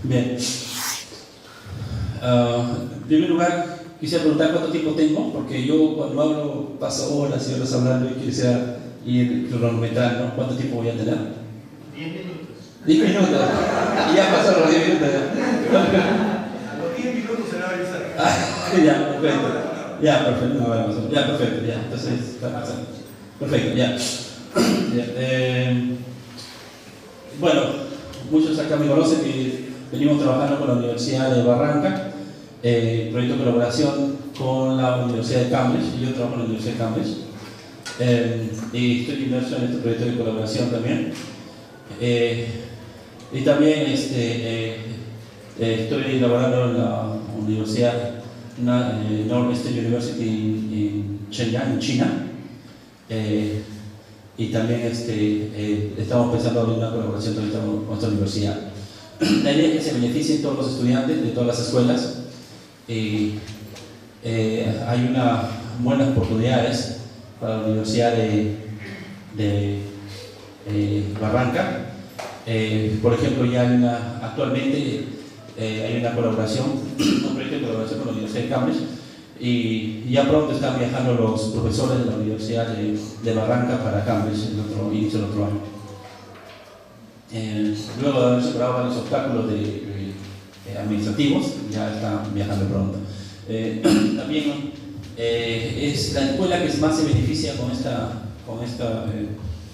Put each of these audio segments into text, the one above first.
Bien. En primer lugar, quisiera preguntar cuánto tiempo tengo, porque yo cuando hablo paso horas y horas hablando y quisiera ir cronometrando cuánto tiempo voy a tener. 10 minutos. 10 minutos. Y ya pasaron los 10 minutos. A los 10 minutos se va a avisar. Ya, perfecto. Ya, perfecto. No, vale, ya, perfecto. Ya, entonces está pasando. Perfecto, ya. Bueno, muchos acá me conocen que venimos trabajando con la Universidad de Barranca, proyecto de colaboración con la Universidad de Cambridge, y yo trabajo en la Universidad de Cambridge, y estoy inmerso en este proyecto de colaboración también. Y también estoy laborando en la Universidad Northeastern University en Shenyang, en China. Y también estamos pensando en una colaboración con nuestra universidad. La idea es que se beneficien todos los estudiantes de todas las escuelas. Hay unas buenas oportunidades para la Universidad de Barranca. Por ejemplo, ya actualmente hay una colaboración, un proyecto de colaboración con la Universidad de Cambridge, y ya pronto están viajando los profesores de la Universidad de Barranca para Cambridge inicio del otro año. Luego de haber superado varios obstáculos administrativos, ya están viajando pronto. También es la escuela que más se beneficia con este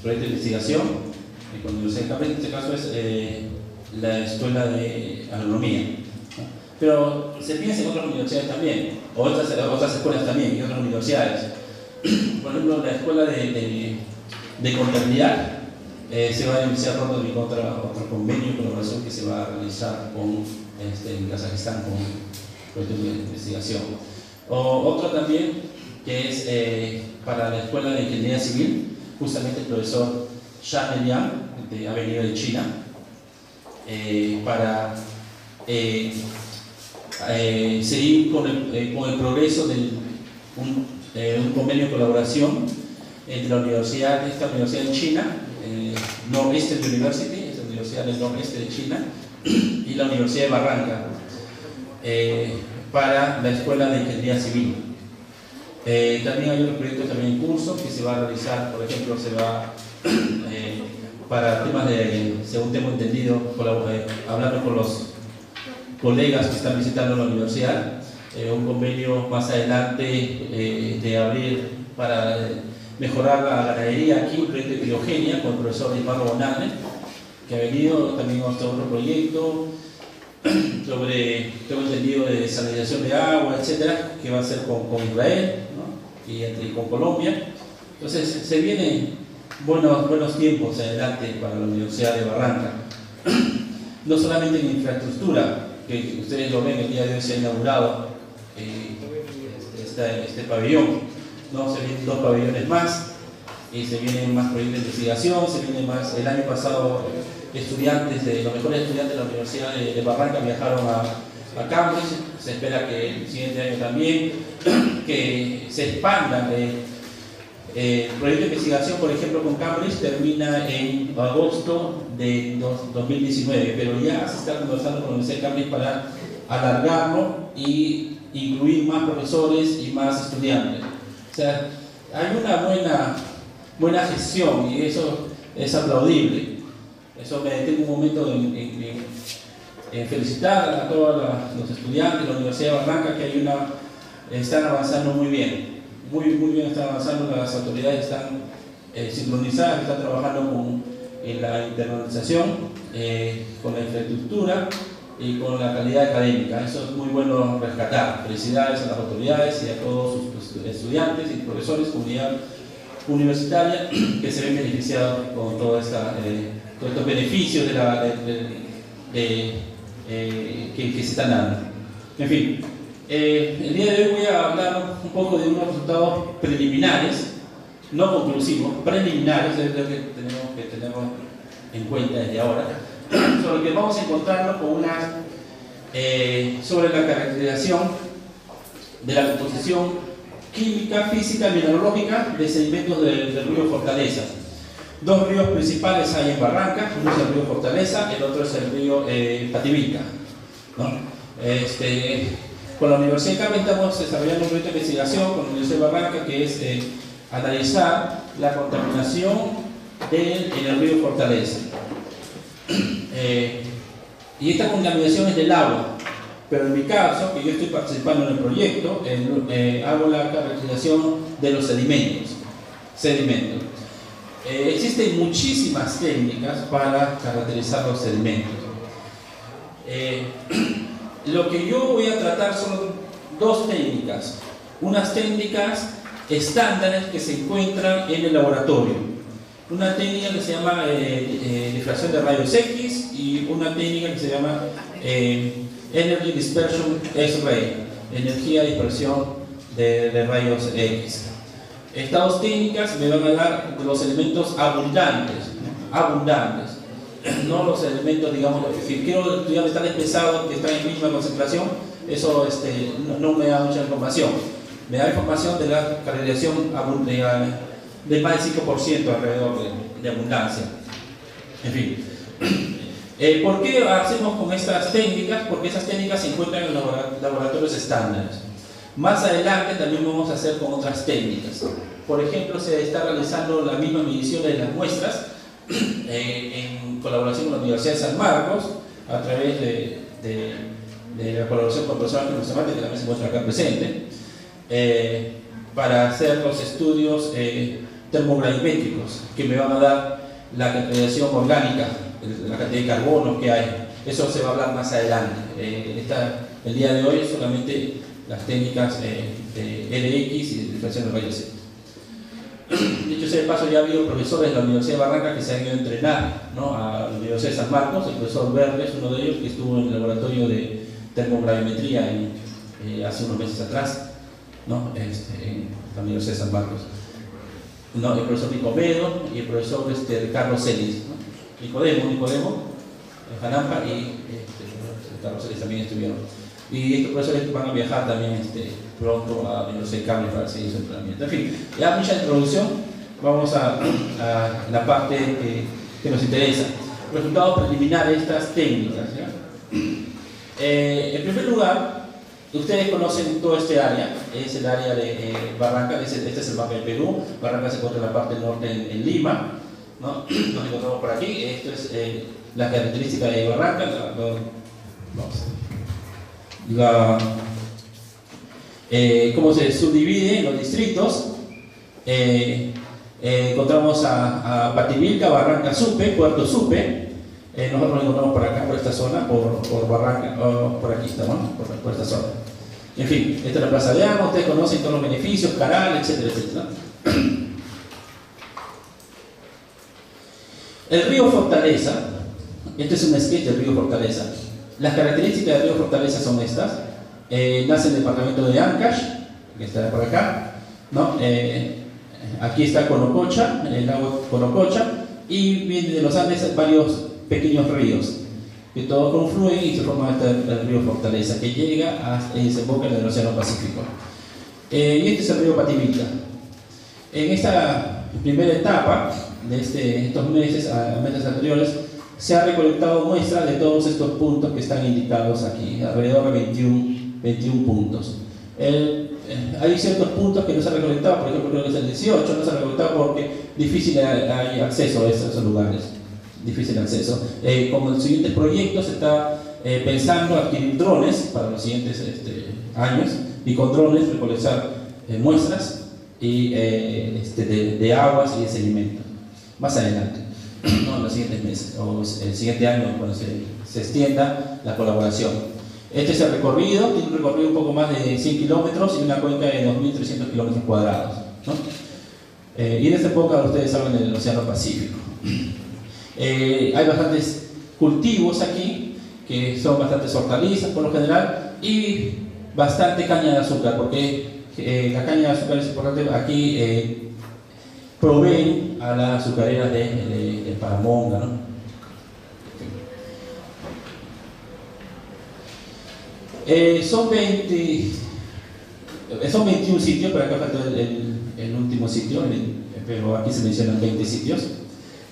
proyecto de investigación con la Universidad de Cambridge. En este caso es la Escuela de Agronomía. Pero se piensa en otras universidades también, o otras escuelas también, y otras universidades. Por ejemplo, la Escuela de Contabilidad se va a iniciar pronto también otro convenio de colaboración que se va a realizar en Kazajistán con proyectos de investigación. Otro también que es para la Escuela de Ingeniería Civil, justamente el profesor Shan Liang, ha venido de China, para seguir con el progreso de un convenio de colaboración entre esta universidad en China, Northeastern University, esta universidad del noreste de China, y la Universidad de Barranca, para la Escuela de Ingeniería Civil. También hay otros proyectos también en curso que se va a realizar, por ejemplo, para temas según tengo entendido, hablando con los colegas que están visitando la universidad, un convenio más adelante de abrir para mejorar la ganadería aquí, un proyecto de biogenia con el profesor Ibarro Bonane, que ha venido. También otro proyecto sobre, tengo entendido, de desalinización de agua, etcétera, que va a ser con Israel, ¿no? y con Colombia. Entonces se vienen buenos tiempos adelante para la Universidad de Barranca, no solamente en infraestructura, que ustedes lo ven, el día de hoy se ha inaugurado este pabellón, ¿no? Se vienen 2 pabellones más, y se vienen más proyectos de investigación, se vienen más. El año pasado los mejores estudiantes de la Universidad de Barranca viajaron a Cambridge. Se espera que el siguiente año también que se expanda. El proyecto de investigación, por ejemplo, con Cambridge termina en agosto de 2019, pero ya se está conversando con la Universidad de Cambridge para alargarlo y incluir más profesores y más estudiantes. O sea, hay una buena gestión, y eso es aplaudible. Eso me detengo un momento en felicitar a todos los estudiantes de la Universidad de Barranca, que están avanzando muy bien. Muy bien están avanzando, las autoridades están sincronizadas, están trabajando en la internalización, con la infraestructura y con la calidad académica. Eso es muy bueno rescatar. Felicidades a las autoridades y a todos sus estudiantes y profesores, comunidad universitaria, que se ven beneficiados con todos estos beneficios que se están dando. En fin. El día de hoy voy a hablar un poco de unos resultados preliminares, no conclusivos, preliminares, es lo que tenemos en cuenta desde ahora, sobre que vamos a encontrarnos con sobre la caracterización de la composición química, física y mineralógica de sedimentos del río Fortaleza. 2 ríos principales hay en Barranca, uno es el río Fortaleza, el otro es el río Pativilca. ¿no? Con la Universidad de Cali estamos desarrollando un proyecto de investigación con la Universidad de Barranca que es analizar la contaminación en el río Fortaleza. Y esta contaminación es del agua, pero en mi caso, que yo estoy participando en el proyecto, hago la caracterización de los sedimentos. Existen muchísimas técnicas para caracterizar los sedimentos. Lo que yo voy a tratar son dos técnicas, unas técnicas estándares que se encuentran en el laboratorio, una técnica que se llama difracción de rayos X y una técnica que se llama Energy Dispersion X-ray, energía de dispersión de rayos X. Estas dos técnicas me van a dar los elementos abundantes, no los elementos, digamos, si quiero estudiar metales pesados que están en mínima concentración, eso no me da mucha información. Me da información de la caracterización de más del 5% alrededor de abundancia. En fin. ¿Por qué hacemos con estas técnicas? Porque esas técnicas se encuentran en los laboratorios estándares. Más adelante también vamos a hacer con otras técnicas. Por ejemplo, se está realizando la misma medición de las muestras en colaboración con la Universidad de San Marcos, a través de la colaboración con personas que también se encuentran acá presentes, para hacer los estudios termogravimétricos que me van a dar la caracterización orgánica, la cantidad de carbono que hay. Eso se va a hablar más adelante. El día de hoy solamente las técnicas de LX y de difracción de rayos X. Dicho sea de paso, ya ha habido profesores de la Universidad de Barranca que se han ido a entrenar, ¿no?, a la Universidad de San Marcos. El profesor Verde es uno de ellos, que estuvo en el laboratorio de termogravimetría hace unos meses atrás, ¿no?, en la Universidad de San Marcos. No, el profesor Nicomedo y el profesor Carlos Celis, ¿no? Nicodemo, Janampa y Carlos Celis también estuvieron. Y estos profesores van a viajar también pronto a la Universidad de Cali para seguir su entrenamiento. En fin, ya mucha introducción, vamos a la parte que nos interesa. Resultados preliminares de estas técnicas, ¿ya? En primer lugar, ustedes conocen todo este área, es el área de Barranca, este es el mapa de Perú. Barranca se encuentra en la parte norte en Lima, ¿no? Nos encontramos por aquí. Esto es la característica de Barranca. Cómo se subdivide en los distritos. Encontramos a Pativilca, Barranca Supe, Puerto Supe. Nosotros nos encontramos por acá, por esta zona, por Barranca, por aquí estamos, por esta zona. En fin, esta es la Plaza de Armas, ustedes conocen todos los beneficios, Caral, etcétera, etcétera. El río Fortaleza, este es un sketch del río Fortaleza. Las características del río Fortaleza son estas. Nace en el departamento de Ancash, que está por acá, ¿no? Aquí está Conococha, el lago Conococha, y viene de los Andes varios pequeños ríos que todos confluyen y se forma el río Fortaleza, que llega y desemboca en el Océano Pacífico. Y este es el río Pativilca. En esta primera etapa de estos meses anteriores, se ha recolectado muestras de todos estos puntos que están indicados aquí, alrededor de 21 puntos. Hay ciertos puntos que no se han recolectado, por ejemplo, creo que es el 18, no se ha recolectado porque difícil hay acceso a esos lugares. Difícil acceso. Como en los siguientes proyectos se está pensando adquirir drones para los siguientes años, y con drones recolectar muestras y, de aguas y de sedimentos. Más adelante, no en los siguientes meses, o el siguiente año, cuando se extienda la colaboración. Este es el recorrido, tiene un recorrido un poco más de 100 kilómetros y una cuenca de 2.300 kilómetros cuadrados, ¿no? Y en esta época ustedes hablan del Océano Pacífico. Hay bastantes cultivos aquí, que son bastantes hortalizas por lo general, y bastante caña de azúcar, porque la caña de azúcar es importante. Aquí proveen a las azucareras de Paramonga, ¿no? Son 21 sitios, pero acá falta el último sitio, pero aquí se mencionan 20 sitios.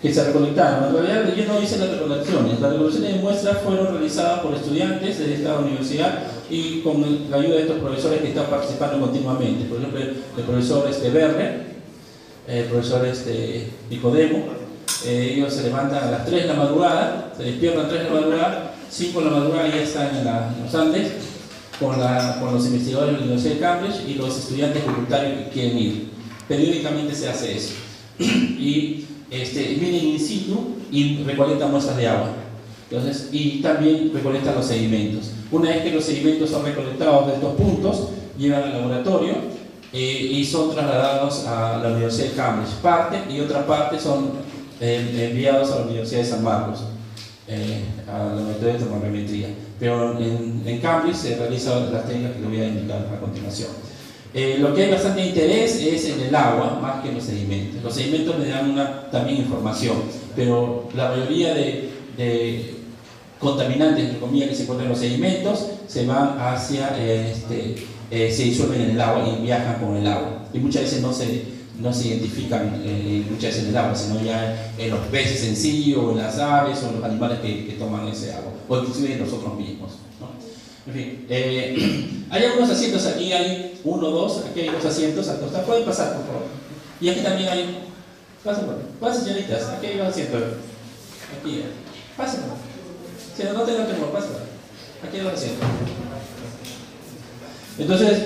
que se recolectaron. En realidad yo no hice las recolecciones de muestras fueron realizadas por estudiantes de esta universidad y con la ayuda de estos profesores que están participando continuamente. Por ejemplo, el profesor Werner, el profesor Nicodemo, ellos se levantan a las 3 de la madrugada, se despiertan a las 3 de la madrugada, 5 de la madrugada ya están en los Andes con los investigadores de la Universidad de Cambridge y los estudiantes voluntarios que quieren ir. Periódicamente se hace eso. Y vienen in situ y recolectan muestras de agua. Entonces, y también recolectan los sedimentos. Una vez que los sedimentos son recolectados de estos puntos, llegan al laboratorio y son trasladados a la Universidad de Cambridge. Parte y otra parte son enviados a la Universidad de San Marcos, a la laboratorio de termometría. Pero en Cambridge se realizan las técnicas que les voy a indicar a continuación. Lo que hay bastante interés es en el agua más que en los sedimentos. Los sedimentos me dan también información, pero la mayoría de contaminantes, entre comillas, que se encuentran en los sedimentos se van hacia, se disuelven en el agua y viajan con el agua. Y muchas veces no se identifican muchas veces en el agua, sino ya en los peces en sí, o en las aves, o en los animales que toman ese agua, o inclusive en nosotros mismos, ¿no? En fin, hay algunos asientos aquí, hay 1, 2, aquí hay 2 asientos al costado. Pueden pasar, por favor. Y aquí también hay. Pasen, señoritas, aquí hay 2 asientos. Aquí, pasen. Si no tengo temor, pasen. Aquí hay 2 asientos. Entonces,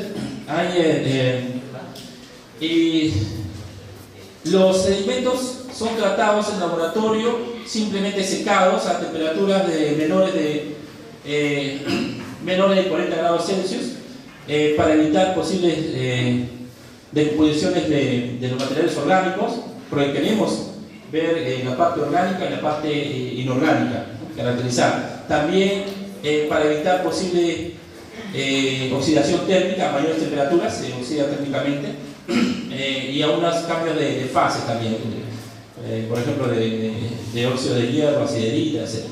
y los sedimentos son tratados en laboratorio, simplemente secados a temperaturas menores de 40 grados Celsius, para evitar posibles decomposiciones de los materiales orgánicos, porque queremos ver la parte orgánica y la parte inorgánica, caracterizar. También para evitar posible oxidación térmica a mayores temperaturas, se oxida térmicamente, y a unos cambios de fase también, por ejemplo de óxido de hierro, aciderita, etc.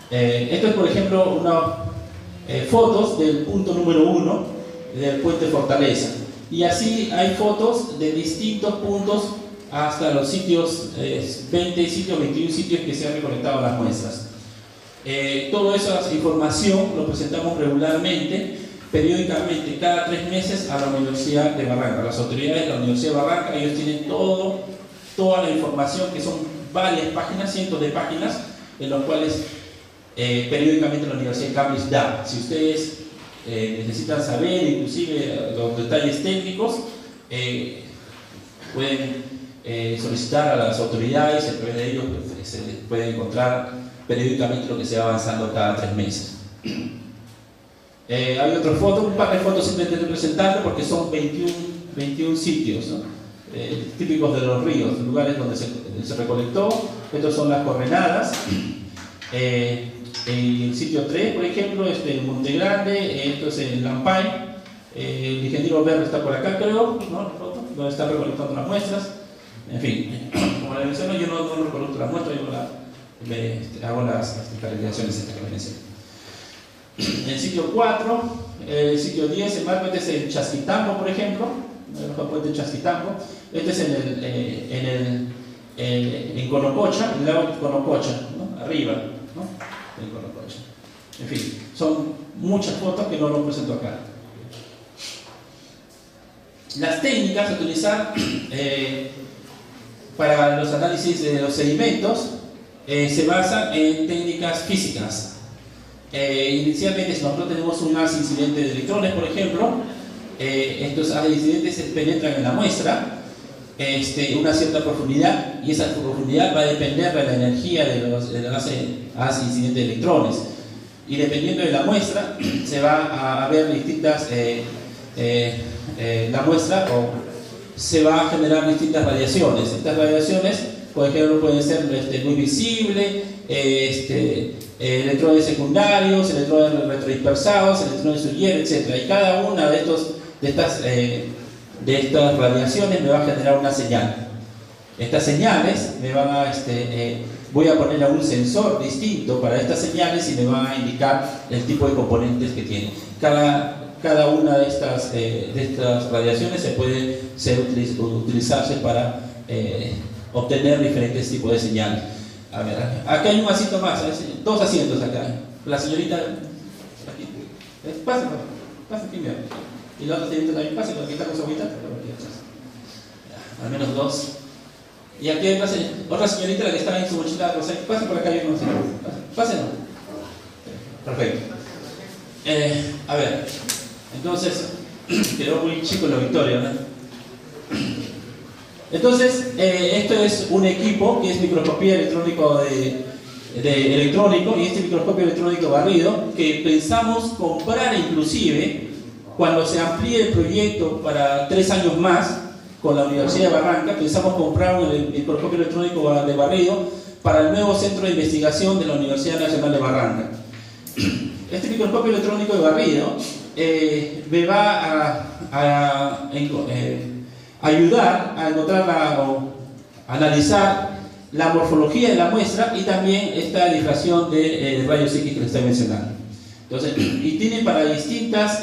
Esto es, por ejemplo, unas fotos del punto número 1 del puente Fortaleza, y así hay fotos de distintos puntos hasta los sitios, 20 sitios, 21 sitios que se han recolectado las muestras. Toda esa información lo presentamos regularmente, periódicamente, cada 3 meses a la Universidad de Barranca. Las autoridades de la Universidad de Barranca, ellos tienen toda la información, que son varias páginas, cientos de páginas, en las cuales periódicamente la Universidad de Cambridge da. Si ustedes necesitan saber inclusive los detalles técnicos, pueden solicitar a las autoridades, a través de ellos se puede encontrar periódicamente lo que se va avanzando cada 3 meses. Hay otra foto, un par de fotos simplemente estoy presentando porque son 21 sitios, ¿no? Típicos de los ríos, lugares donde se recolectó. Estos son las coordenadas. El sitio 3, por ejemplo, en Monte Grande, esto es en Lampay. El ingeniero Verde está por acá, creo, ¿no? Donde está recolectando las muestras. En fin, como les menciono, yo no recolecto las muestras, yo hago las calificaciones que les mencioné. El sitio 4, el sitio 10, el marco, este es en Chasquitambo, por ejemplo, el puente de Chasquitambo. Este es en Conococha, el lago de Conococha, ¿no? Arriba, ¿no? En Conococha. En fin, son muchas fotos que no lo presento acá. Las técnicas a utilizar para los análisis de los sedimentos se basan en técnicas físicas. Inicialmente, si nosotros tenemos un haz incidente de electrones, por ejemplo, estos haces incidentes se penetran en la muestra una cierta profundidad, y esa profundidad va a depender de la energía del haz incidente de electrones, y dependiendo de la muestra se va a ver distintas la muestra, o se va a generar distintas radiaciones. Estas radiaciones, por ejemplo, pueden ser muy visibles, electrones secundarios, electrones retrodispersados, electrones Fourier, etc. Y cada una de estas radiaciones me va a generar una señal. Estas señales me van a voy a poner a un sensor distinto para estas señales y me van a indicar el tipo de componentes que tiene. Cada una de estas radiaciones puede utilizarse para obtener diferentes tipos de señales. A ver, acá hay un asiento más, dos asientos acá. La señorita, aquí, pasa primero. Y la otra señorita también pasa, aquí está con su agüita, al menos dos. Y aquí hay otra señorita, la que está en su mochila rosa. Pase por acá, yo no sé. Pásenlo. Perfecto. A ver, entonces, quedó muy chico el auditorio, ¿no? Entonces, esto es un equipo que es microscopía electrónico electrónico, y este microscopio electrónico barrido, que pensamos comprar inclusive cuando se amplíe el proyecto para 3 años más con la Universidad de Barranca. Pensamos comprar un microscopio electrónico de barrido para el nuevo centro de investigación de la Universidad Nacional de Barranca. Este microscopio electrónico de barrido me va a ayudar a encontrar o analizar la morfología de la muestra y también esta difracción de rayos X que les estoy mencionando. Entonces, y tiene para distintas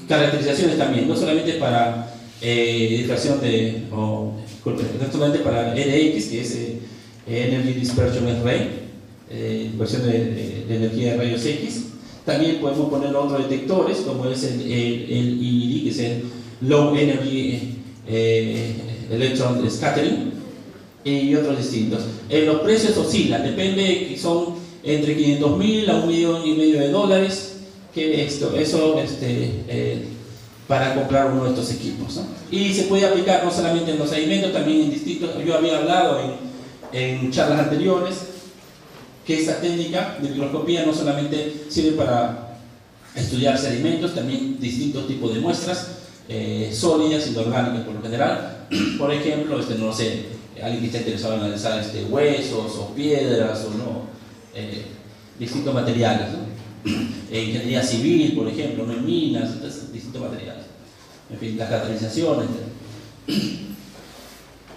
caracterizaciones también, no solamente para difracción no solamente para RX, que es Energy Dispersion Array, versión de energía de rayos X. También podemos poner otros detectores, como es el EED, que es el Low Energy Electron Scattering, y otros distintos. Los precios oscilan, depende, que son entre 500.000 a $1,500,000, que para comprar uno de estos equipos, ¿no? Y se puede aplicar no solamente en los sedimentos, también en distintos. Yo había hablado en charlas anteriores que esta técnica de microscopía no solamente sirve para estudiar sedimentos, también distintos tipos de muestras, sólidas, inorgánicas por lo general. Por ejemplo, no sé, alguien que está interesado en analizar huesos o piedras o no, distintos materiales, ¿no? Ingeniería civil, por ejemplo, no en minas, entonces, distintos materiales. En fin, las catalizaciones.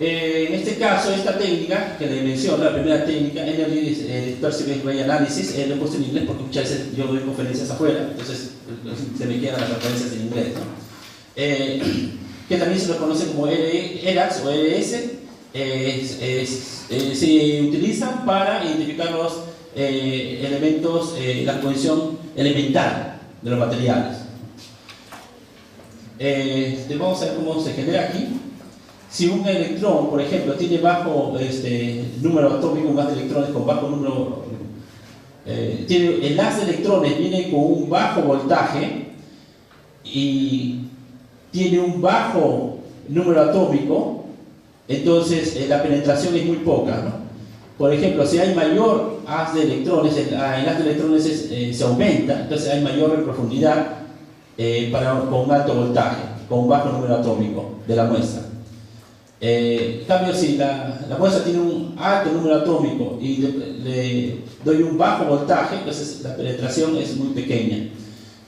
En este caso, esta técnica que le menciono, la primera técnica, Energy Dispersive Ray Analysis, lo he puesto en inglés porque muchas veces yo doy conferencias afuera, entonces se me quedan las conferencias en inglés, ¿no? Que también se lo conoce como ERAX o ERS, se utilizan para identificar los elementos, la composición elemental de los materiales. Vamos a ver cómo se genera aquí. Si un electrón, por ejemplo, tiene bajo número atómico, un haz de electrones con bajo número, el haz de electrones viene con un bajo voltaje y tiene un bajo número atómico, entonces la penetración es muy poca, ¿no? Por ejemplo, si hay mayor haz de electrones, el haz de electrones se aumenta, entonces hay mayor profundidad con un alto voltaje, con un bajo número atómico de la muestra. En cambio, si la muestra tiene un alto número atómico y le doy un bajo voltaje, entonces la penetración es muy pequeña,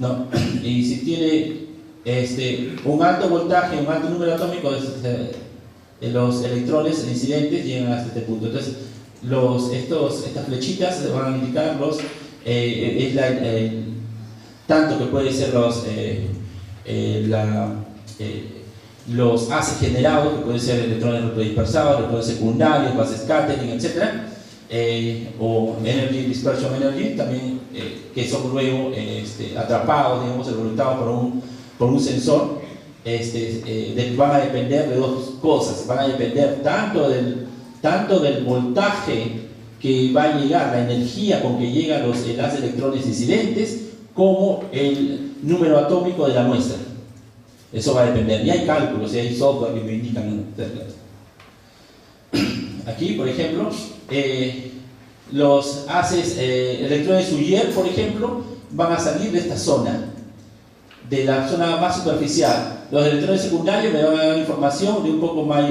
¿no? Y si tiene un alto voltaje, un alto número atómico, los electrones incidentes llegan hasta este punto. Entonces, estas flechitas van a indicar tanto que pueden ser los haces generados, que pueden ser electrones retrodispersados, electrones secundarios, bases scattering, etc. O Energy Dispersion Energy, también, que son luego atrapados, digamos, resultados por un sensor. Van a depender de dos cosas, van a depender tanto del voltaje que va a llegar, la energía con que llegan los haces de electrones incidentes, como el número atómico de la muestra. Eso va a depender, y hay cálculos, y hay software que me indican. Aquí, por ejemplo, los haces electrones Fourier, por ejemplo, van a salir de esta zona, de la zona más superficial. Los electrones secundarios me van a dar información de un poco más,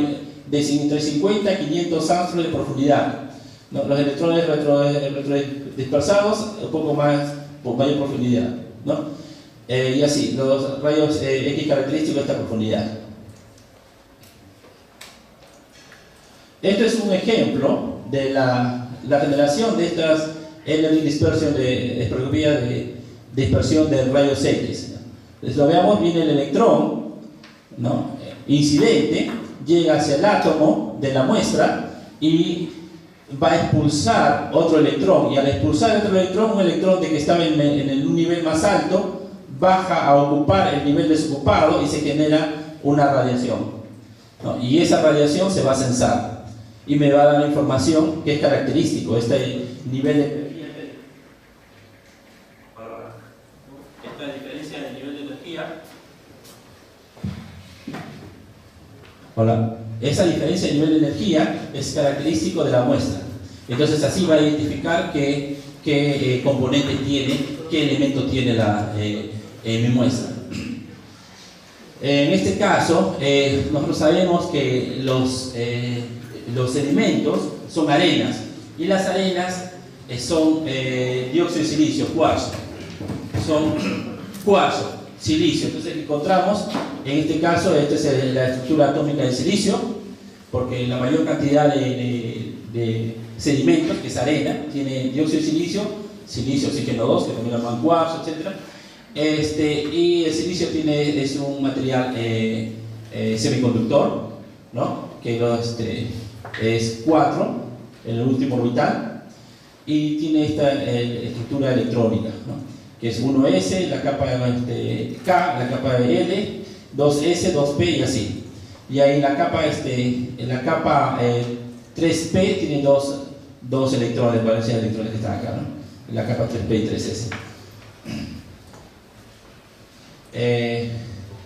entre 50 y 500 angstroms de profundidad. No, los electrones retrodispersados, un poco más, por mayor profundidad, ¿no? Y así, los rayos X característicos de esta profundidad. Esto es un ejemplo de la generación de estas Energy Dispersion de espectroscopía de dispersión de rayos X. Entonces lo veamos, viene el electrón, ¿no?, incidente, llega hacia el átomo de la muestra y va a expulsar otro electrón, y al expulsar otro electrón, un electrón de que estaba en un nivel más alto baja a ocupar el nivel desocupado y se genera una radiación, ¿no? Y esa radiación se va a censar y me va a dar la información que es característico, este nivel de energía. Esta diferencia de nivel de energía. Hola. Esa diferencia de nivel de energía es característico de la muestra. Entonces así va a identificar qué componente tiene, qué elemento tiene mi muestra. En este caso, nosotros sabemos que los sedimentos son arenas, y las arenas son dióxido de silicio, cuarzo. Son cuarzo, silicio. Entonces encontramos, en este caso, esta es la estructura atómica del silicio, porque la mayor cantidad de sedimentos, que es arena, tiene dióxido de silicio, oxígeno 2, que también lo llaman cuarzo, etc. Y el silicio es un material semiconductor, ¿no? Que es 4 en el último orbital, y tiene esta estructura electrónica, ¿no? Que es 1s, la capa K, la capa L, 2s, 2p y así. Y ahí la capa 3p tiene dos electrones, valencia de electrones que están acá, ¿no? La capa 3p y 3s.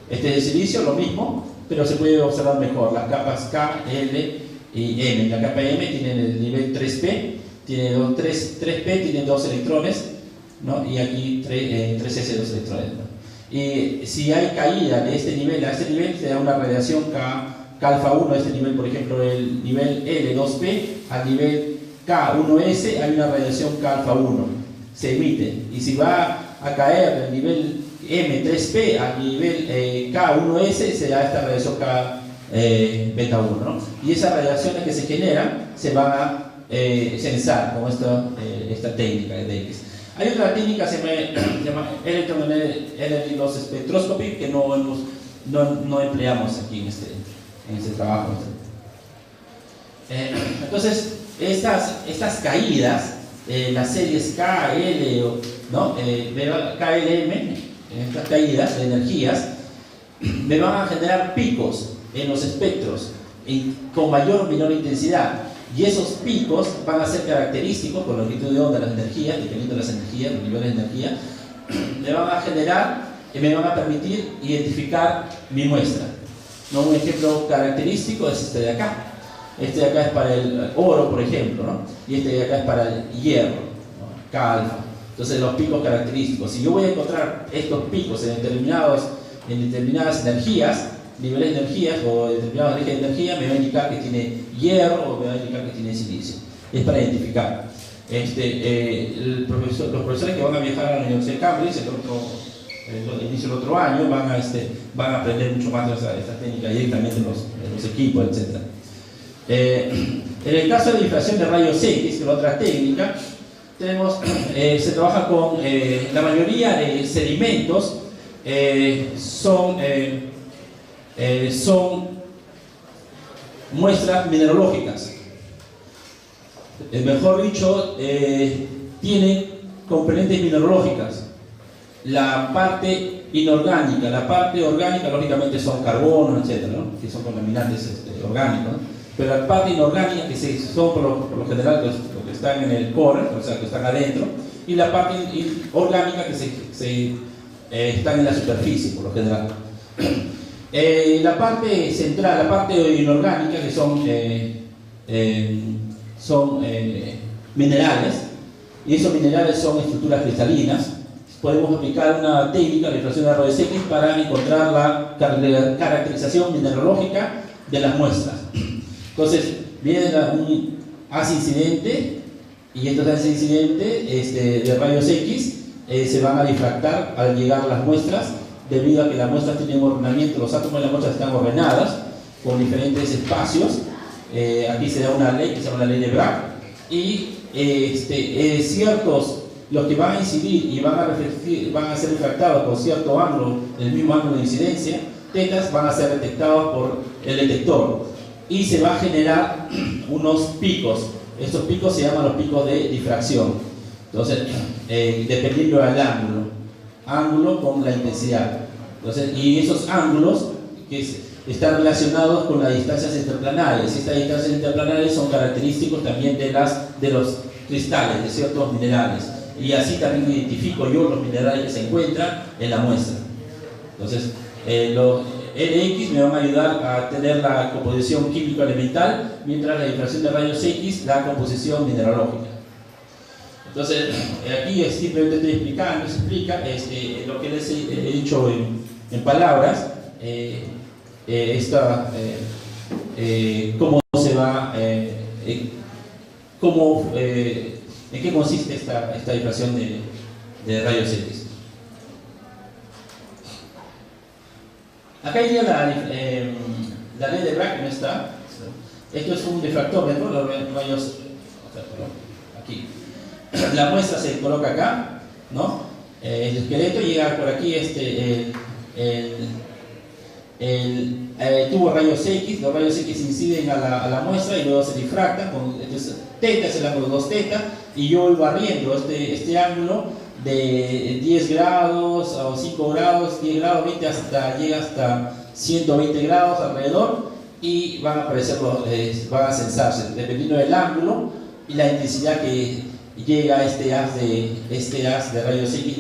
Este silicio lo mismo, pero se puede observar mejor. Las capas K, L y M. La capa M tiene el nivel 3p, tiene 3p tiene 2 electrones, ¿no? Y aquí 3s, 2 electrones, ¿no? Y si hay caída de este nivel a este nivel, se da una radiación K alfa 1, este nivel, por ejemplo, el nivel L 2p al nivel K 1s, hay una radiación K alfa 1, se emite. Y si va a caer del nivel M 3p al nivel K 1s, se da esta radiación K beta 1, ¿no? Y esas radiaciones que se generan se van a censar con esta técnica de X. Hay otra técnica que se llama Electron Energy Loss Spectroscopy, que no empleamos aquí en este trabajo. Entonces, estas caídas, las series K, L, ¿no? K, L, M, estas caídas de energías, me van a generar picos en los espectros con mayor o menor intensidad. Y esos picos van a ser característicos por la longitud de onda de las energías, dependiendo de las energías, los niveles de energía, me van a generar y me van a permitir identificar mi muestra, ¿no? Un ejemplo característico es este de acá. Este de acá es para el oro, por ejemplo, ¿no? Y este de acá es para el hierro, ¿no? K alfa. Entonces, los picos característicos. Si yo voy a encontrar estos picos en determinadas energías, niveles de energías o determinados ejes de energía, me va a indicar que tiene hierro o me va a indicar que tiene silicio. Es para identificar. Los profesores que van a viajar a la Universidad de Cambridge el inicio del otro año van a aprender mucho más de esta técnica directamente en los equipos, etc. En el caso de difracción de rayos X, que es la otra técnica, se trabaja con la mayoría de sedimentos son muestras mineralógicas. Mejor dicho, tienen componentes mineralógicas. La parte inorgánica, la parte orgánica, lógicamente son carbono, etc., ¿no? Que son contaminantes orgánicos, ¿no? Pero la parte inorgánica, que son por lo general los que están en el core, o sea, que están adentro, y la parte orgánica, que están en la superficie, por lo general. La parte central, la parte inorgánica, que son minerales, y esos minerales son estructuras cristalinas. Podemos aplicar una técnica de difracción de rayos X para encontrar la caracterización mineralógica de las muestras. Entonces, viene un haz incidente, y estos haz incidentes de rayos X se van a difractar al llegar a las muestras, debido a que las muestras tienen ordenamiento, los átomos de las muestras están ordenadas con diferentes espacios. Aquí se da una ley que se llama la ley de Bragg, y los que van a incidir y van a ser refractados con cierto ángulo, el mismo ángulo de incidencia, tetas van a ser detectados por el detector y se va a generar unos picos. Estos picos se llaman los picos de difracción. Entonces, dependiendo del ángulo con la intensidad. Entonces, y esos ángulos que están relacionados con las distancias interplanares. Estas distancias interplanares son característicos también de los cristales, de ciertos minerales. Y así también identifico yo los minerales que se encuentran en la muestra. Entonces, los LX me van a ayudar a tener la composición químico-elemental, mientras la difracción de rayos X, la composición mineralógica. Entonces, aquí simplemente estoy explicando, se explica lo que les he dicho en palabras, cómo se va, en qué consiste esta difracción de rayos X. Acá iría la ley de Bragg, no está. Esto es un difractómetro, los rayos, aquí. La muestra se coloca acá, ¿no? El esqueleto llega por aquí, el tubo rayos X, los rayos X inciden a la muestra y luego se difractan. Entonces, teta es el ángulo 2 teta, y yo voy barriendo este ángulo de 10 grados o 5 grados, 10 grados, 20 llega hasta 120 grados alrededor, y van a aparecer, van a censarse dependiendo del ángulo y la intensidad que llega a este haz de rayos X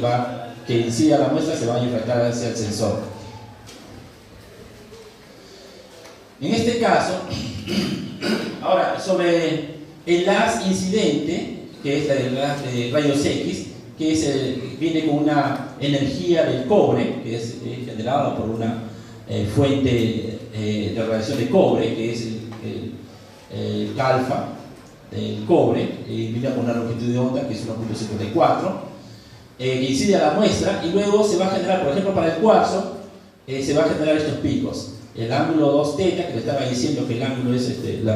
que incide a la muestra, se va a difractar hacia el sensor. En este caso, ahora sobre el haz incidente, que es el haz de rayos X, que viene con una energía del cobre, que es generada por una fuente de radiación de cobre, que es el alfa del cobre, y viene con una longitud de onda que es 1.54, que incide a la muestra, y luego se va a generar, por ejemplo, para el cuarzo, se va a generar estos picos. El ángulo 2 teta, que le estaba diciendo que el ángulo es el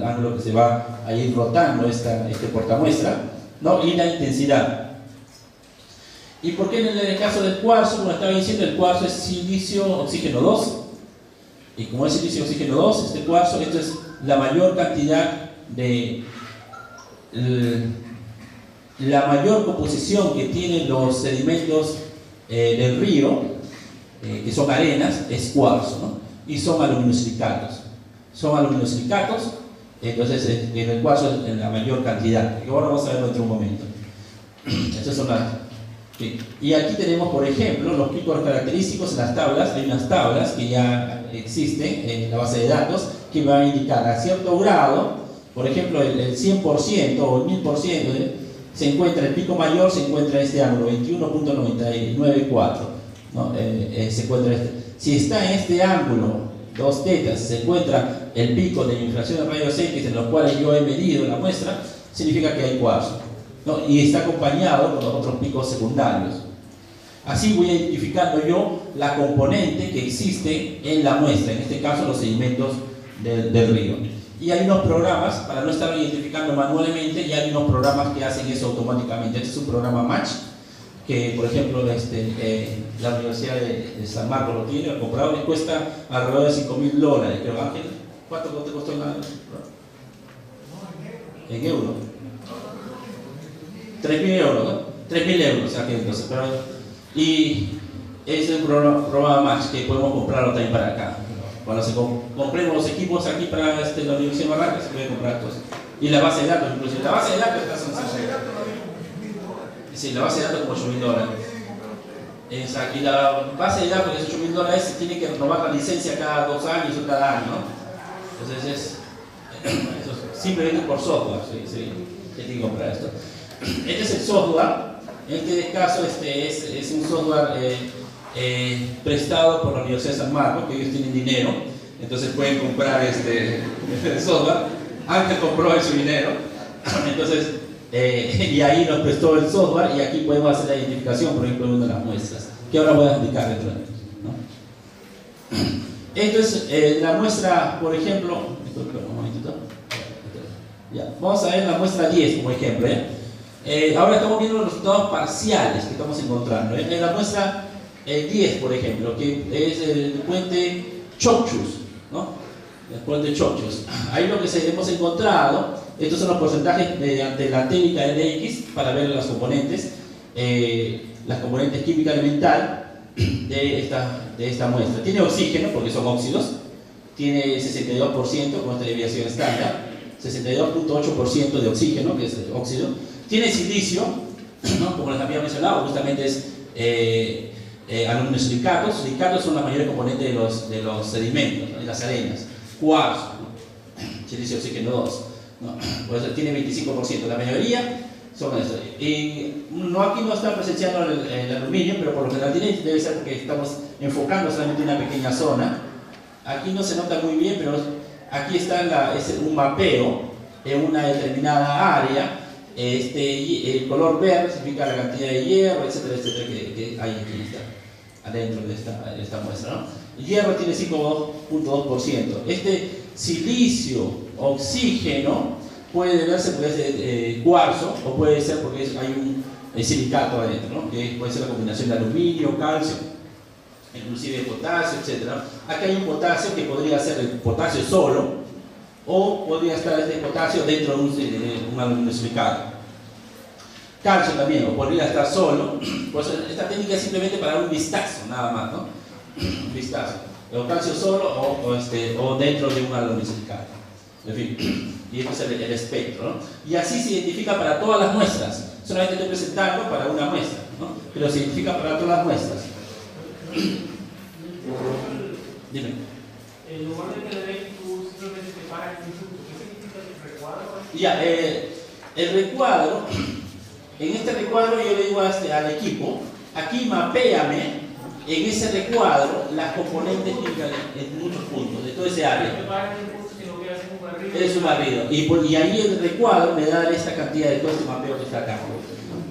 ángulo que se va a ir rotando este portamuestra, ¿no? Y la intensidad. ¿Y por qué en el caso del cuarzo? Como estaba diciendo, el cuarzo es silicio oxígeno 2, y como es silicio oxígeno 2, este cuarzo, esto es la mayor cantidad la mayor composición que tienen los sedimentos del río, que son arenas, es cuarzo, ¿no? Y son aluminosilicatos. Entonces en el cuarzo es en la mayor cantidad. Y ahora vamos a verlo en otro momento. Estas son y aquí tenemos, por ejemplo, los picos característicos en las tablas. Hay unas tablas que ya existen en la base de datos que van a indicar a cierto grado, por ejemplo, el 100% o el 1000%, se encuentra el pico mayor, se encuentra este ángulo 21.994, ¿no? Se encuentra si está en este ángulo 2 tetas, se encuentra el pico de infracción de rayos X en los cuales yo he medido la muestra, significa que hay cuarzo, ¿no? Y está acompañado con los otros picos secundarios. Así voy identificando yo la componente que existe en la muestra, en este caso los sedimentos del río. Y hay unos programas, para no estar identificando manualmente, y hay unos programas que hacen eso automáticamente. Este es un programa Match, que por ejemplo la Universidad de San Marcos lo tiene, lo comprado, le cuesta alrededor de $5.000. Pero Ángel, ¿cuánto te costó en euros? 3.000 euros, ¿no? 3.000 euros, Ángel, entonces, y ese es un programa Match que podemos comprarlo también para acá. Cuando compremos los equipos aquí para la Universidad de Barranca, se puede comprar todos. Y la base de datos, inclusive. La base de datos está sensacional. Sí, la base de datos como $8.000. Exacto. Y la base de datos, que es $8.000, se tiene que renovar la licencia cada 2 años o cada año, ¿no? Entonces eso es simplemente por software, sí, que tiene que comprar esto. Este es el software. En este caso es un software prestado por la Universidad de San Marcos, que ellos tienen dinero, entonces pueden comprar este software. Ángel compró su dinero, entonces y ahí nos prestó el software, y aquí podemos hacer la identificación, por ejemplo, de una de las muestras, que ahora voy a explicar dentro de esto, ¿no? Esto es la muestra, por ejemplo, ya, vamos a ver la muestra 10 como ejemplo, ahora estamos viendo los resultados parciales que estamos encontrando, En la muestra el 10, por ejemplo, que es el puente Chopchus, ¿no? El puente Chopchus. Ahí lo que hemos encontrado, estos son los porcentajes mediante la técnica NX para ver las componentes química elemental de esta muestra. Tiene oxígeno, porque son óxidos, tiene 62% con esta desviación estándar, 62.8% de oxígeno, que es el óxido. Tiene silicio, ¿no? Como les había mencionado, justamente es aluminio silicatos. Silicatos son la mayor componente de los sedimentos, ¿no? De las arenas. Cuarzo, ¿no? Silicio, oxígeno 2, ¿no? Por eso tiene 25%. La mayoría son estos. Y aquí no está presenciando el aluminio, pero por lo general debe ser porque estamos enfocando solamente una pequeña zona. Aquí no se nota muy bien, pero aquí está es un mapeo en una determinada área. El color verde significa la cantidad de hierro, etcétera, etcétera, que hay aquí adentro de esta muestra, ¿no? El hierro tiene 5.2%. Este silicio, oxígeno, puede verse porque es cuarzo, o puede ser porque hay un silicato adentro, ¿no? Que puede ser la combinación de aluminio, calcio, inclusive potasio, etcétera. Aquí hay un potasio que podría ser el potasio solo, o podría estar este potasio dentro de un aluminio silicato. Calcio también, o podría estar solo. Pues esta técnica es simplemente para un vistazo, nada más, ¿no? Un vistazo. O calcio solo o dentro de un aluminio silicato. En fin, y este es el espectro, ¿no? Y así se identifica para todas las muestras. Solamente estoy presentando para una muestra, ¿no? Pero se identifica para todas las muestras. Dime. En lugar de que le den, tú simplemente te paras el insulto. ¿Qué significa el recuadro? Ya, el recuadro, en este recuadro yo le digo al equipo, aquí mapéame en ese recuadro las componentes químicas en muchos puntos, de todo ese área. Es un barrido. Y ahí el recuadro me da esta cantidad de todo este mapeo que está acá.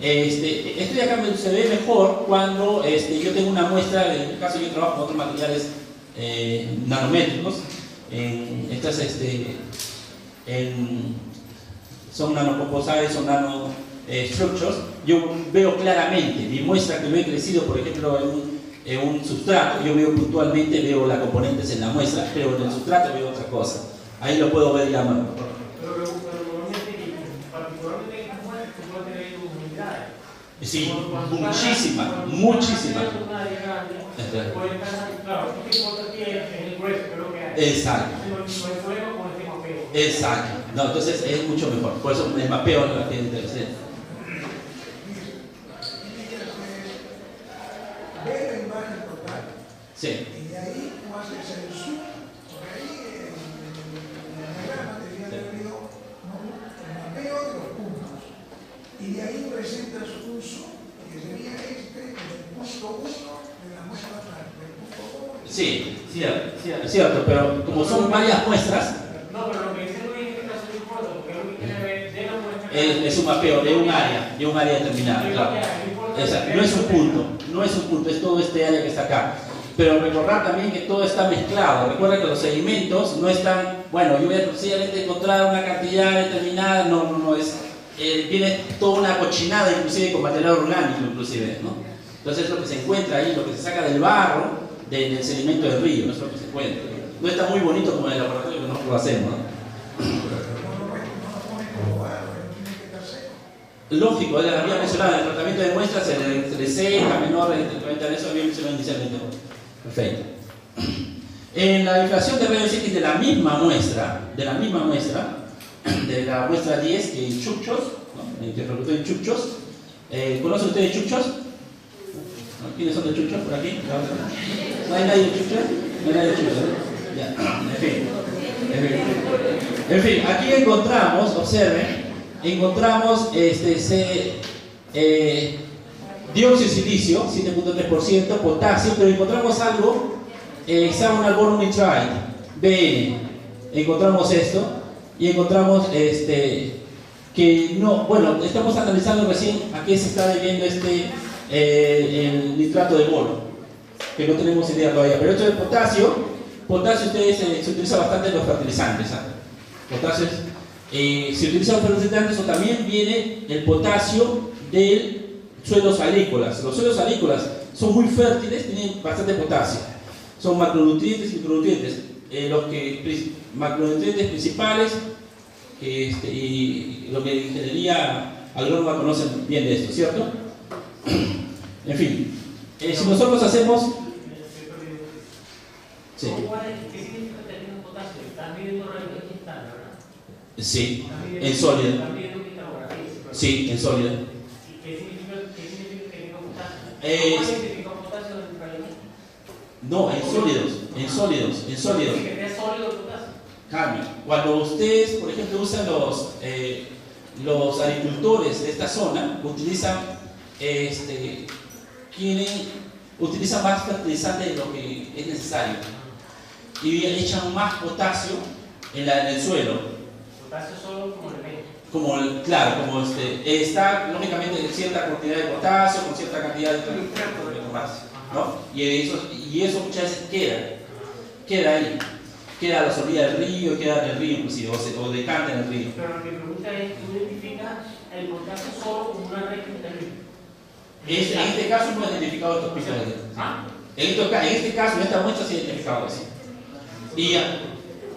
Esto de acá se ve mejor cuando yo tengo una muestra, en este caso yo trabajo con otros materiales nanométricos, son nanocomposites, son nanostructures. Yo veo claramente mi muestra que lo he crecido, por ejemplo, en un sustrato, yo veo puntualmente, veo las componentes en la muestra, pero en el sustrato veo otra cosa. Ahí lo puedo ver ya más. Pero normalmente, particularmente en estas muestras, tú puedes tener unidades. Sí, muchísimas. Claro, lo que importa aquí es el grueso, que es lo que hay. Exacto. No hay problema con este mapeo. Exacto. No, entonces es mucho mejor. Por eso el mapeo es lo que es interesante. Ve la imagen total. Sí. Y de ahí tú haces el zoom. Por ahí en el diagrama te viene el mapeo de los puntos. Y de ahí presentas un zoom que sería del punto 1 de la muestra tal, del punto 2. Sí, cierto, pero como son varias muestras. No, pero lo que dice Luis es que no se importa, porque lo que quiere ver de la muestra. Es un mapeo de un área determinada, claro. Exacto. No es un punto, es todo este área que está acá. Pero recordar también que todo está mezclado. Recuerda que los sedimentos no están, bueno, yo voy a sencillamente encontrar una cantidad determinada, no es, viene toda una cochinada, inclusive con material orgánico, inclusive, ¿no? Entonces lo que se encuentra ahí, lo que se saca del barro, del sedimento del río, no es lo que se encuentra. No está muy bonito como en el laboratorio que nosotros lo hacemos, ¿no? Lógico, había mencionado el tratamiento de muestras, el seca, menor, eso había mencionado inicialmente. Perfecto. En la difracción de rayos X de la misma muestra, de la muestra 10, que es Chukchos, ¿no? Que reclutó en Chukchos. ¿Conocen ustedes Chukchos? ¿No? ¿Quiénes son de Chukchos por aquí? ¿No hay nadie de Chukchos? No hay nadie de Chukchos, ¿no? Ya, en fin, aquí encontramos, observen, encontramos dióxido de silicio, 7.3%, potasio, pero encontramos algo, hexagonal boron nitride, BN. Encontramos esto y encontramos que no, bueno, estamos analizando recién a qué se está debiendo el nitrato de boro, que no tenemos idea todavía, pero esto es potasio ustedes se utiliza bastante en los fertilizantes, ¿eh? Potasio se utilizan fertilizantes, o también viene el potasio de suelos agrícolas. Los suelos agrícolas son muy fértiles, tienen bastante potasio. Son macronutrientes y micronutrientes. Macronutrientes principales, y lo que en ingeniería agrónoma conocen bien de esto, ¿cierto? En fin, si nosotros hacemos... Sí. ¿Qué significa que tenga potasio? Están midiendo rayos X estándar, ¿verdad? Sí, en sólida. Están midiendo Pitágoras. Sí, en sólida. ¿Y qué significa que tenga potasio? ¿Cómo identifica potasio en rayos X? No, en sólidos. Que sea sólido el potasio. Cambio. Cuando ustedes, por ejemplo, usan los agricultores de esta zona, utilizan más fertilizante de lo que es necesario y echan más potasio en el suelo. Potasio solo como elemento. Está lógicamente cierta cantidad de potasio con cierta cantidad de más, ¿no? Y eso muchas veces queda ahí. Queda a la orilla del río, queda en el río inclusive, o decanta en el río. Pero mi pregunta es, ¿tú identificas el potasio solo como una red que está ahí? En este caso no he identificado estos picos de ¿Ah? En este caso, en esta muestra sí he identificado así. Y ya,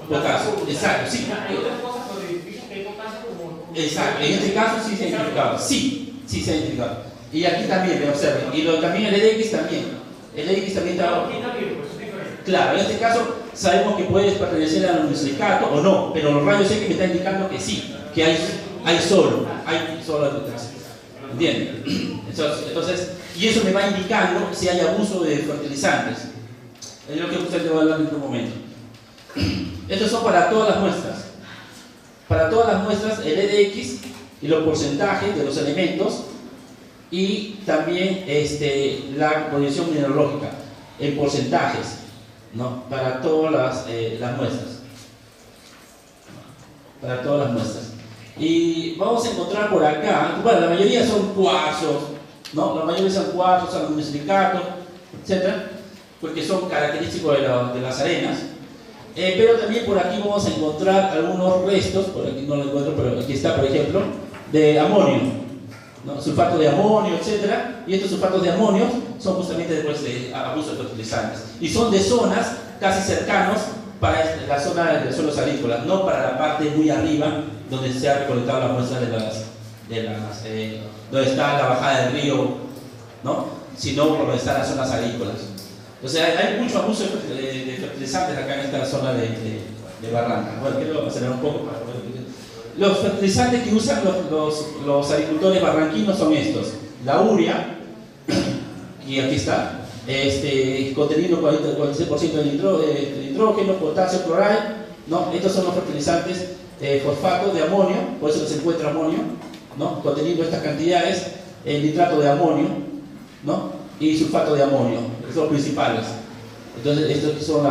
potasio, exacto, sí. Hay otras cosas que identifican que hay potasio como... Exacto, en este caso sí se ha identificado, sí se ha identificado. Y aquí también, me observen, y también el EDX también. El EDX también está... Aquí también, pues es diferente. Claro, en este caso sabemos que puedes pertenecer al unisilicato o no, pero los rayos X me están indicando que sí, que hay solo de potasio. ¿Entienden? Entonces, y eso me va indicando si hay abuso de fertilizantes. Es lo que usted te va a hablar en este momento. Estos son para todas las muestras. Para todas las muestras, el EDX y los porcentajes de los elementos y también la condición mineralógica en porcentajes, ¿no? Para todas las muestras. Para todas las muestras. Y vamos a encontrar por acá, bueno, la mayoría son cuarzos, ¿no? La mayoría son cuarzos, aluminosilicatos, etc. Porque son característicos de las arenas. Pero también por aquí vamos a encontrar algunos restos, por aquí no lo encuentro, pero aquí está, por ejemplo, de amonio, ¿no? Sulfato de amonio, etc. Y estos sulfatos de amonio son justamente después de abuso de fertilizantes. Y son de zonas casi cercanos para la zona de suelos agrícolas, no para la parte muy arriba donde se ha recolectado la muestra donde está la bajada del río, ¿no? Sino por donde están las zonas agrícolas. Entonces hay mucho abuso de fertilizantes acá en esta zona de Barranca. Bueno, quiero acelerar un poco para poder... Los fertilizantes que usan los agricultores barranquinos son estos: la urea, y aquí está, contenido 46% de nitrógeno, potasio, cloride, ¿no? Estos son los fertilizantes, fosfato de amonio, por eso se encuentra amonio, ¿no? Conteniendo estas cantidades, nitrato de amonio, ¿no? Y sulfato de amonio, son los principales. Entonces estos son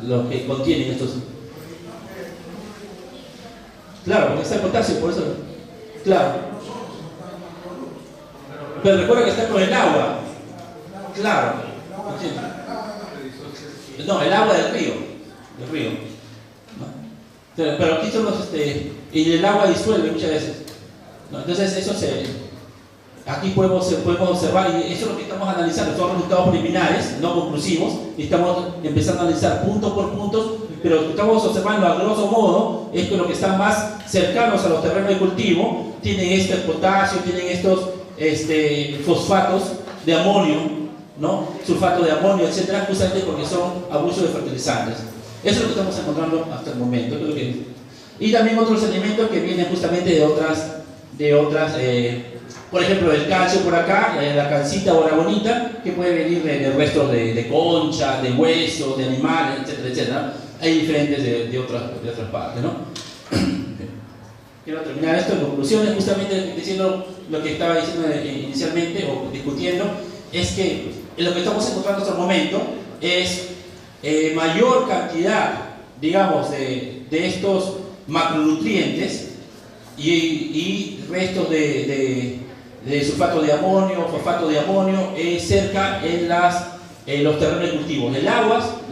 los que contienen estos. Claro, porque está el potasio, por eso. Claro. Pero recuerda que está con el agua. Claro. No, el agua del río. ¿No? Pero aquí son los y el agua disuelve muchas veces, ¿no? Entonces eso aquí podemos observar, y eso es lo que estamos analizando. Son resultados preliminares, no conclusivos, y estamos empezando a analizar punto por punto, pero lo que estamos observando a grosso modo es que los que están más cercanos a los terrenos de cultivo tienen este potasio, tienen estos fosfatos de amonio, ¿no? Sulfato de amonio, etcétera, justamente porque son abusos de fertilizantes. Eso es lo que estamos encontrando hasta el momento. Y también otros elementos que vienen justamente de otras por ejemplo, el calcio por acá, la calcita o aragonita, que puede venir de restos de concha, de huesos, de animales, etcétera, etcétera. Hay diferentes de otras partes, ¿no? Quiero terminar esto en conclusiones, justamente diciendo lo que estaba diciendo inicialmente o discutiendo, es que lo que estamos encontrando hasta el momento es mayor cantidad, digamos, de estos macronutrientes y restos de sulfato de amonio, fosfato de amonio cerca en los terrenos de cultivo.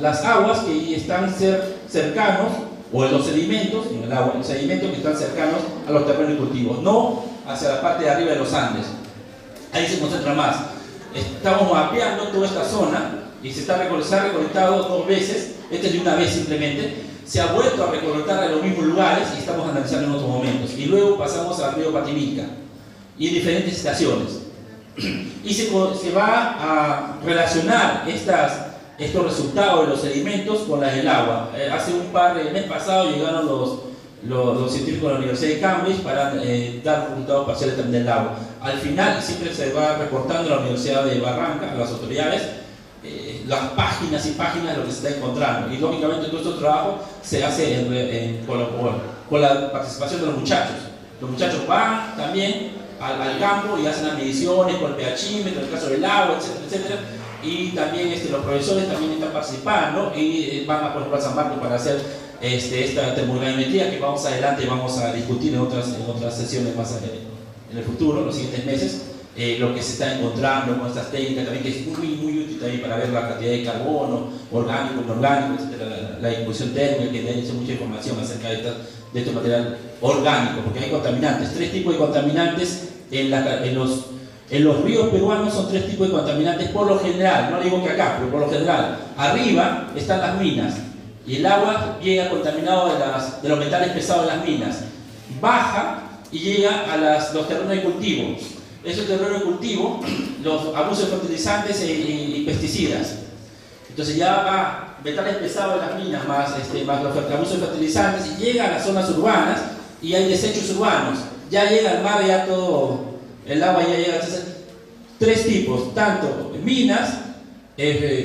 Las aguas que están cercanos, o en los sedimentos, en el agua, los sedimentos que están cercanos a los terrenos de cultivo, no hacia la parte de arriba de los Andes. Ahí se concentra más. estamos mapeando toda esta zona y se ha recolectado 2 veces, este es de una vez simplemente, se ha vuelto a recolectar en los mismos lugares y estamos analizando en otros momentos. Y luego pasamos al río Pativilca y en diferentes estaciones. Y se va a relacionar estos resultados de los sedimentos con las del agua. Hace el mes pasado llegaron los científicos de la Universidad de Cambridge para dar resultados parciales también del agua. Al final siempre se va reportando a la Universidad de Barranca, a las autoridades, las páginas y páginas de lo que se está encontrando. Y lógicamente todo este trabajo se hace con la participación de los muchachos. Los muchachos van también al campo y hacen las mediciones con el pHímetro, en el caso del agua, etcétera, etcétera. Y también los profesores también están participando y van a, por ejemplo, a San Marcos para hacer esta termogrametría que vamos adelante vamos a discutir en otras sesiones más en el futuro, en los siguientes meses. Lo que se está encontrando con estas técnicas también, que es muy útil también para ver la cantidad de carbono, orgánico, inorgánico, etcétera, la disposición térmica, que da mucha información acerca de este material orgánico, porque hay contaminantes, 3 tipos de contaminantes en los ríos peruanos, son 3 tipos de contaminantes por lo general, no digo que acá, pero por lo general. Arriba están las minas y el agua llega contaminado de los metales pesados de las minas, baja y llega a los terrenos de cultivo. Esos terrenos de cultivo, los abusos de fertilizantes y pesticidas. Entonces ya va metales pesados de las minas más los abusos de fertilizantes y llega a las zonas urbanas y hay desechos urbanos. Ya llega al mar, ya todo, el agua ya llega. Entonces, 3 tipos, tanto minas,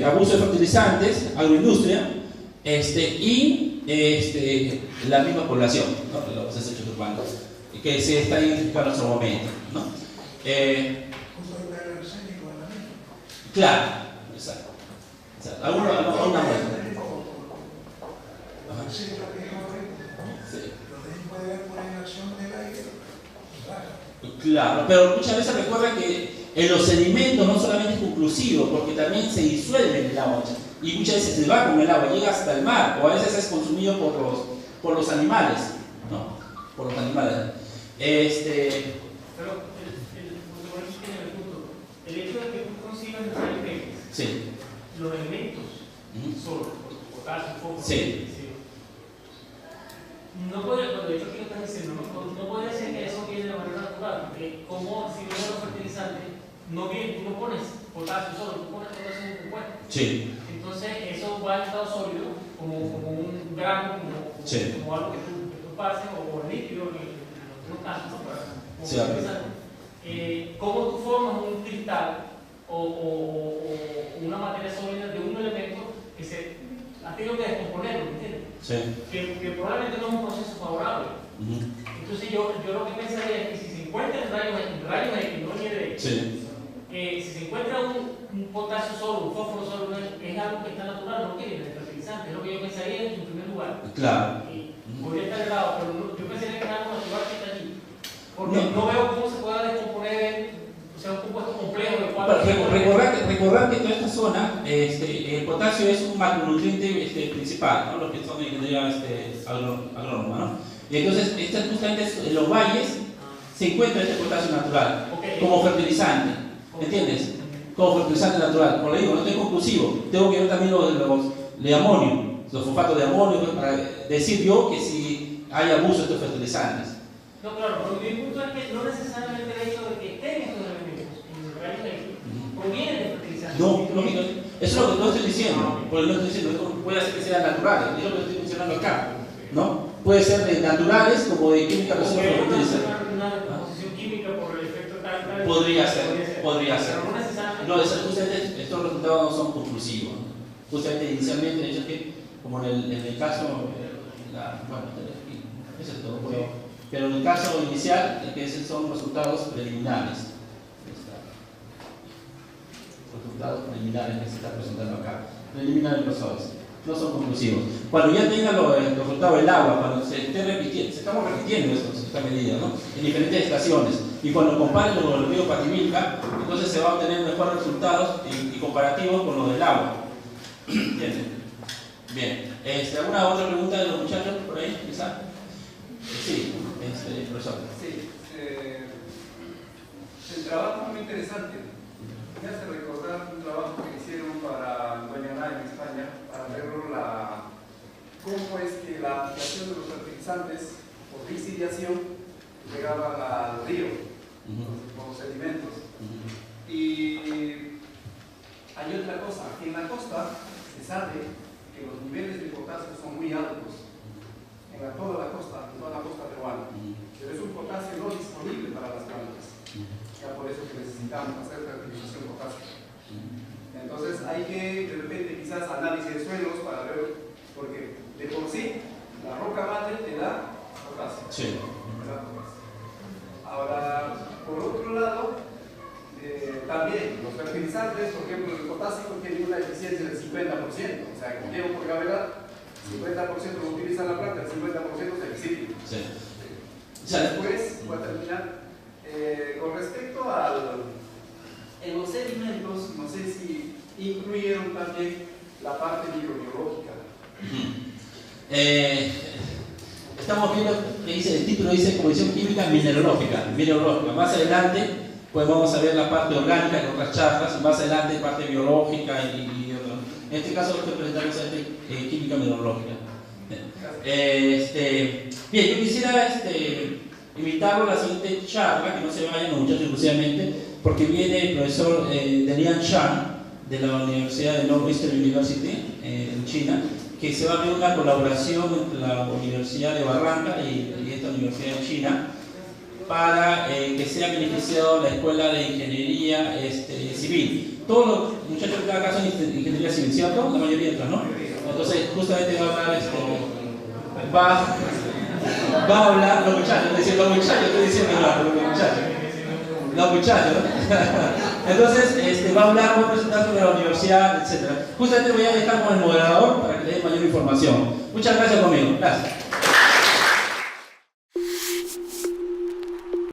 abuso de fertilizantes, agroindustria, y la misma población, ¿no? Los desechos urbanos, que se está identificando en nuestro momento, ¿no? Claro, exacto. ¿Alguna muestra? Claro, pero muchas veces recuerda que en los sedimentos no solamente es conclusivo, porque también se disuelve en el agua y muchas veces se va con el agua, llega hasta el mar, o a veces es consumido por los animales, ¿no? Por los animales. Pero el hecho de que tú consigas los elementos, sí. los elementos, sodio, potasio, fósforo, sí. no puede, de hecho aquí lo estás diciendo, no puede ser que eso viene de manera natural, porque como si viene los fertilizantes, no viene, tú no pones potasio solo, tú pones potasio en un compuesto. Sí. Entonces eso va en estado sólido, como un grano, como algo que tú pases, o líquido, en los casos, ¿no? Sí, ¿cómo tú formas un cristal o una materia sólida de un elemento que has tenido que descomponerlo, ¿entiendes? Sí. Que probablemente no es un proceso favorable. Entonces yo lo que pensaría es que si se encuentra en rayos X, no en si se encuentra un potasio solo, un fósforo solo, es algo que está natural, no tiene fertilizante, es lo que yo pensaría en primer lugar. Claro. Podría estar helado, pero yo pensaría que es algo natural que está allí. Porque no veo cómo se pueda descomponer, o sea, un compuesto complejo de 4. Recordar que toda esta zona, el potasio es un macronutriente principal, ¿no? Lo que son de ingeniería agrónoma, ¿no? Y entonces, justamente en los valles se encuentra este potasio natural, como fertilizante, ¿entiendes? Como fertilizante natural. Como le digo, no es conclusivo, tengo que ver también los de amonio, los fosfatos de amonio, para decir yo que si hay abuso de estos fertilizantes. No, claro, pero mi punto es que no necesariamente el hecho de que estén estos elementos en el rayo X provienen de fertilizantes. No, eso es lo que no estoy diciendo. Porque no estoy diciendo, esto puede ser que sean naturales, es lo que estoy mencionando acá, ¿no? Puede ser de naturales como de química fertilizante. Una composición química por el efecto tal. Podría ser. Pero no necesariamente. No, justamente estos resultados no son conclusivos. Justamente inicialmente, de hecho, que como en el caso, eso es todo. Pero en el caso inicial, que son resultados preliminares. Resultados preliminares que se están presentando acá. Preliminares profesores. No son conclusivos. Cuando ya tengan los resultados del agua, cuando se esté repitiendo, estamos repitiendo esta medida, ¿no? En diferentes estaciones. Y cuando comparen con el río Pativilca, entonces se van a obtener mejores resultados y comparativos con los del agua. ¿Entienden? Bien. ¿Alguna otra pregunta de los muchachos por ahí? ¿Quizá? Sí, profesor. Sí, el trabajo es muy interesante. Me hace recordar un trabajo que hicieron para Doña Ana en España, para ver cómo es que la aplicación de los fertilizantes por disidiación llegaban al río, con los sedimentos. Y hay otra cosa, en la costa se sabe que los niveles de potasio son muy altos, en toda la costa peruana, pero es un potasio no disponible para las plantas, ya por eso que necesitamos hacer fertilización potásica. Entonces hay que de repente quizás análisis de suelos para ver, porque de por sí la roca madre te da potasio. Sí. Ahora, por otro lado, también los fertilizantes, por ejemplo, el potásico tiene una eficiencia del 50%, o sea, como digo por gravedad, 50% lo utiliza la planta, el 50% se exhibe. Sí. Después, voy a terminar, con respecto en los sedimentos, no sé si incluyeron también la parte microbiológica. Estamos viendo que dice, el título dice Composición Química Mineralógica. Más adelante pues vamos a ver la parte orgánica en otras charlas, y más adelante parte biológica y otro. En este caso lo estoy presentando química mineralógica. Bien, yo quisiera invitarlo a la siguiente charla, que no se vayan los muchachos exclusivamente, porque viene el profesor Dalian Shan de la Universidad de Northwestern University en China, que se va a ver una colaboración entre la Universidad de Barranca y esta universidad en China para que sea beneficiado la Escuela de Ingeniería Civil. Todos los muchachos de cada caso son Ingeniería Civil, ¿cierto? La mayoría entran, ¿no? Entonces justamente va a hablar va a hablar los muchachos, estoy diciendo los muchachos. Entonces va a hablar, va a presentar sobre la universidad, etc. Justamente voy a dejar con el moderador para que le dé mayor información. Muchas gracias conmigo. Gracias.